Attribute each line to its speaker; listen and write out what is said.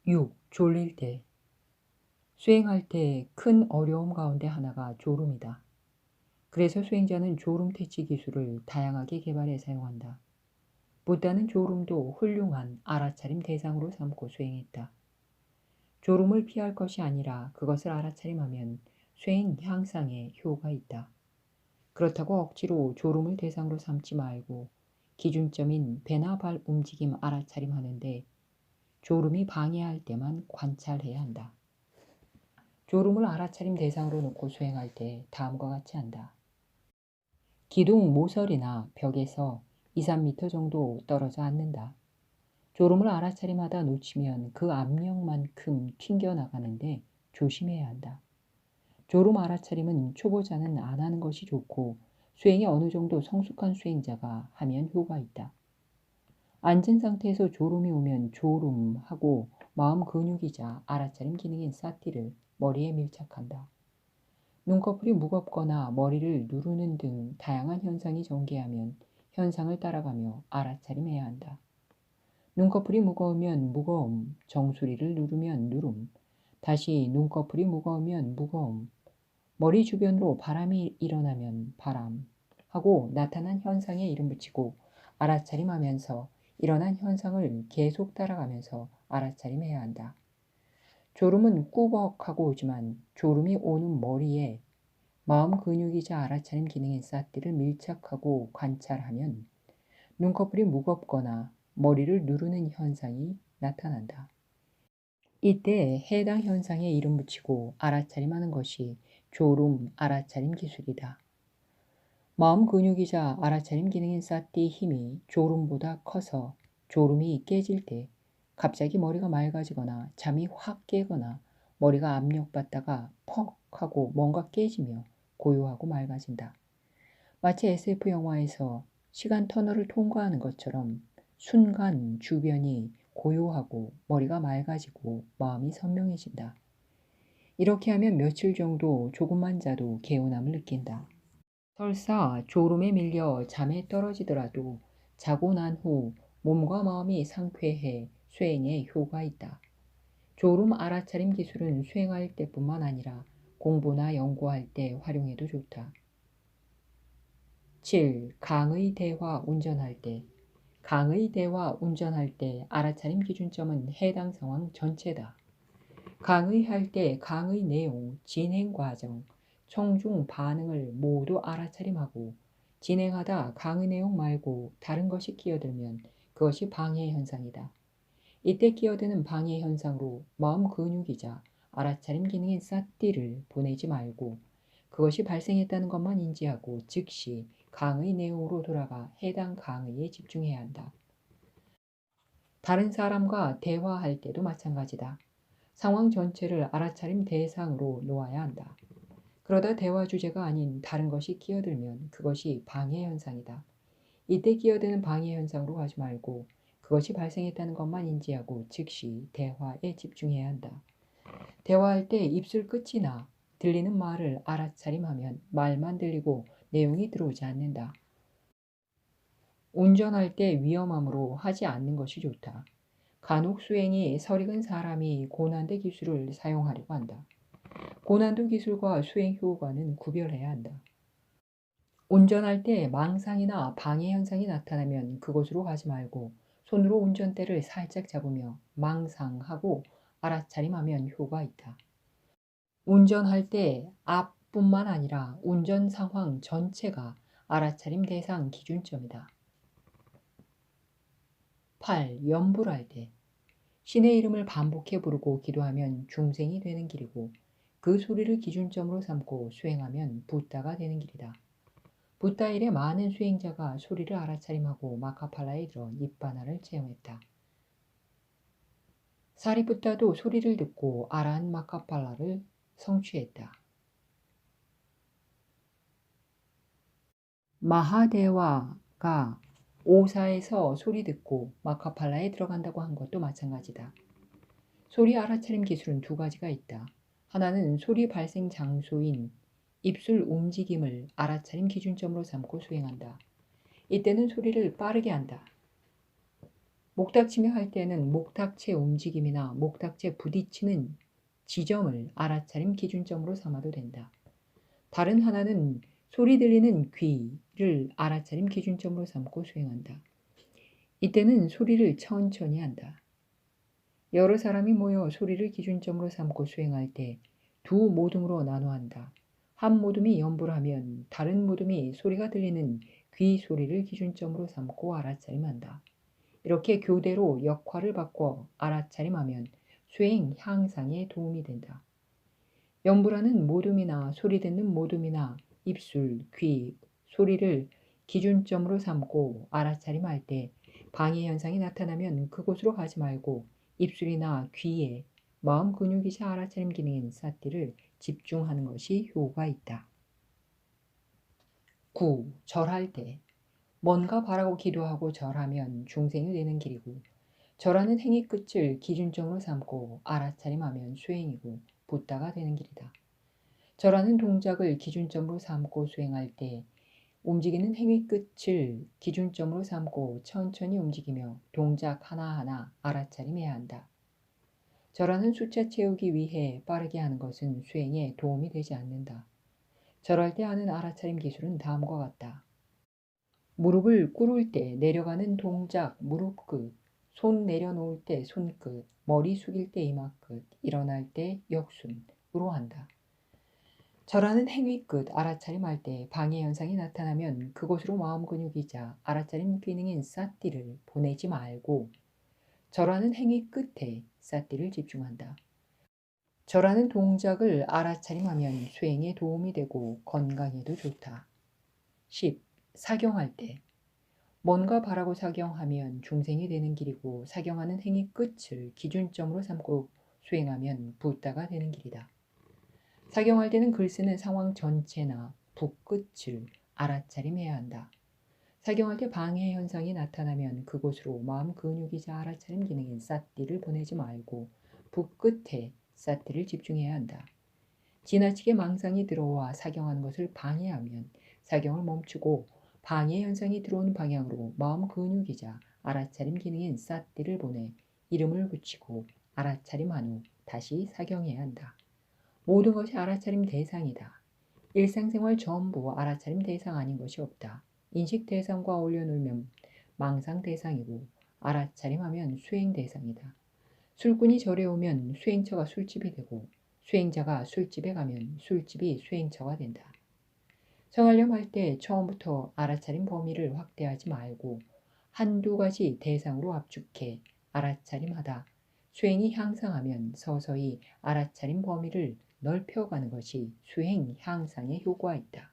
Speaker 1: 6. 졸릴 때. 수행할 때 큰 어려움 가운데 하나가 졸음이다. 그래서 수행자는 졸음 퇴치 기술을 다양하게 개발해 사용한다. 부다는 졸음도 훌륭한 알아차림 대상으로 삼고 수행했다. 졸음을 피할 것이 아니라 그것을 알아차림하면 수행 향상에 효가 있다. 그렇다고 억지로 졸음을 대상으로 삼지 말고 기준점인 배나 발 움직임 알아차림하는데 졸음이 방해할 때만 관찰해야 한다. 졸음을 알아차림 대상으로 놓고 수행할 때 다음과 같이 한다. 기둥 모서리나 벽에서 2~3m 정도 떨어져 앉는다. 졸음을 알아차림하다 놓치면 그 압력만큼 튕겨나가는데 조심해야 한다. 졸음 알아차림은 초보자는 안 하는 것이 좋고 수행이 어느 정도 성숙한 수행자가 하면 효가 있다. 앉은 상태에서 졸음이 오면 졸음하고 마음 근육이자 알아차림 기능인 사티를 머리에 밀착한다. 눈꺼풀이 무겁거나 머리를 누르는 등 다양한 현상이 전개하면 현상을 따라가며 알아차림해야 한다. 눈꺼풀이 무거우면 무거움, 정수리를 누르면 누름, 다시 눈꺼풀이 무거우면 무거움, 머리 주변으로 바람이 일어나면 바람 하고 나타난 현상에 이름 붙이고 알아차림하면서 일어난 현상을 계속 따라가면서 알아차림해야 한다. 졸음은 꾸벅하고 오지만 졸음이 오는 머리에 마음 근육이자 알아차림 기능인 사티를 밀착하고 관찰하면 눈꺼풀이 무겁거나 머리를 누르는 현상이 나타난다. 이때 해당 현상에 이름 붙이고 알아차림하는 것이 졸음 알아차림 기술이다. 마음 근육이자 알아차림 기능인 사티의 힘이 졸음보다 커서 졸음이 깨질 때 갑자기 머리가 맑아지거나 잠이 확 깨거나 머리가 압력받다가 퍽 하고 뭔가 깨지며 고요하고 맑아진다. 마치 SF 영화에서 시간 터널을 통과하는 것처럼 순간 주변이 고요하고 머리가 맑아지고 마음이 선명해진다. 이렇게 하면 며칠 정도 조금만 자도 개운함을 느낀다. 설사 졸음에 밀려 잠에 떨어지더라도 자고 난 후 몸과 마음이 상쾌해 수행에 효가 있다. 졸음 알아차림 기술은 수행할 때뿐만 아니라 공부나 연구할 때 활용해도 좋다. 7. 강의 대화 운전할 때. 강의 대화 운전할 때 알아차림 기준점은 해당 상황 전체다. 강의할 때 강의 내용, 진행 과정, 청중 반응을 모두 알아차림하고 진행하다 강의 내용 말고 다른 것이 끼어들면 그것이 방해 현상이다. 이때 끼어드는 방해 현상으로 마음 근육이자 알아차림 기능인 사띠를 보내지 말고 그것이 발생했다는 것만 인지하고 즉시 강의 내용으로 돌아가 해당 강의에 집중해야 한다. 다른 사람과 대화할 때도 마찬가지다. 상황 전체를 알아차림 대상으로 놓아야 한다. 그러다 대화 주제가 아닌 다른 것이 끼어들면 그것이 방해 현상이다. 이때 끼어드는 방해 현상으로 가지 말고 그것이 발생했다는 것만 인지하고 즉시 대화에 집중해야 한다. 대화할 때 입술 끝이나 들리는 말을 알아차림하면 말만 들리고 내용이 들어오지 않는다. 운전할 때 위험함으로 하지 않는 것이 좋다. 간혹 수행이 설익은 사람이 고난도 기술을 사용하려고 한다. 고난도 기술과 수행 효과는 구별해야 한다. 운전할 때 망상이나 방해 현상이 나타나면 그곳으로 가지 말고 손으로 운전대를 살짝 잡으며 망상하고 알아차림하면 효과 있다. 운전할 때 앞뿐만 아니라 운전 상황 전체가 알아차림 대상 기준점이다. 8. 염불할 때. 신의 이름을 반복해 부르고 기도하면 중생이 되는 길이고 그 소리를 기준점으로 삼고 수행하면 붓다가 되는 길이다. 붓다 일에 많은 수행자가 소리를 알아차림하고 마카팔라에 들어 니빠나를 체험했다. 사리붓다도 소리를 듣고 아라한 마카팔라를 성취했다. 마하데와가 오사에서 소리 듣고 마카팔라에 들어간다고 한 것도 마찬가지다. 소리 알아차림 기술은 두 가지가 있다. 하나는 소리 발생 장소인 입술 움직임을 알아차림 기준점으로 삼고 수행한다. 이때는 소리를 빠르게 한다. 목닥치며 할 때는 목탁체 움직임이나 목탁체 부딪히는 지점을 알아차림 기준점으로 삼아도 된다. 다른 하나는 소리 들리는 귀를 알아차림 기준점으로 삼고 수행한다. 이때는 소리를 천천히 한다. 여러 사람이 모여 소리를 기준점으로 삼고 수행할 때 두 모둠으로 나눠 한다. 한 모둠이 연부를 하면 다른 모둠이 소리가 들리는 귀 소리를 기준점으로 삼고 알아차림한다. 이렇게 교대로 역할을 바꿔 알아차림하면 수행 향상에 도움이 된다. 연부라는 모둠이나 소리 듣는 모둠이나 입술, 귀, 소리를 기준점으로 삼고 알아차림할 때 방해 현상이 나타나면 그곳으로 가지 말고 입술이나 귀에 마음 근육이자 알아차림 기능인 사띠를 집중하는 것이 효과가 있다. 9. 절할 때 뭔가 바라고 기도하고 절하면 중생이 되는 길이고 절하는 행위 끝을 기준점으로 삼고 알아차림하면 수행이고 붓다가 되는 길이다. 절하는 동작을 기준점으로 삼고 수행할 때 움직이는 행위 끝을 기준점으로 삼고 천천히 움직이며 동작 하나하나 알아차림해야 한다. 절하는 숫자 채우기 위해 빠르게 하는 것은 수행에 도움이 되지 않는다. 절할 때 하는 알아차림 기술은 다음과 같다. 무릎을 꿇을 때 내려가는 동작 무릎 끝, 손 내려놓을 때 손끝, 머리 숙일 때 이마 끝, 일어날 때 역순으로 한다. 절하는 행위 끝 알아차림할 때 방해 현상이 나타나면 그곳으로 마음 근육이자 알아차림 기능인 사띠를 보내지 말고 절하는 행위 끝에 사띠를 집중한다. 절하는 동작을 알아차림하면 수행에 도움이 되고 건강에도 좋다. 10. 사경할 때 뭔가 바라고 사경하면 중생이 되는 길이고 사경하는 행위 끝을 기준점으로 삼고 수행하면 붓다가 되는 길이다. 사경할 때는 글 쓰는 상황 전체나 붓끝을 알아차림해야 한다. 사경할 때 방해 현상이 나타나면 그곳으로 마음 근육이자 알아차림 기능인 사띠를 보내지 말고 붓끝에 사띠를 집중해야 한다. 지나치게 망상이 들어와 사경하는 것을 방해하면 사경을 멈추고 방해 현상이 들어오는 방향으로 마음 근육이자 알아차림 기능인 사띠를 보내 이름을 붙이고 알아차림한 후 다시 사경해야 한다. 모든 것이 알아차림 대상이다. 일상생활 전부 알아차림 대상 아닌 것이 없다. 인식 대상과 어울려 놀면 망상 대상이고 알아차림하면 수행 대상이다. 술꾼이 절에 오면 수행처가 술집이 되고 수행자가 술집에 가면 술집이 수행처가 된다. 성하려면 할 때 처음부터 알아차림 범위를 확대하지 말고 한두 가지 대상으로 압축해 알아차림하다 수행이 향상하면 서서히 알아차림 범위를 넓혀가는 것이 수행 향상에 효과가 있다.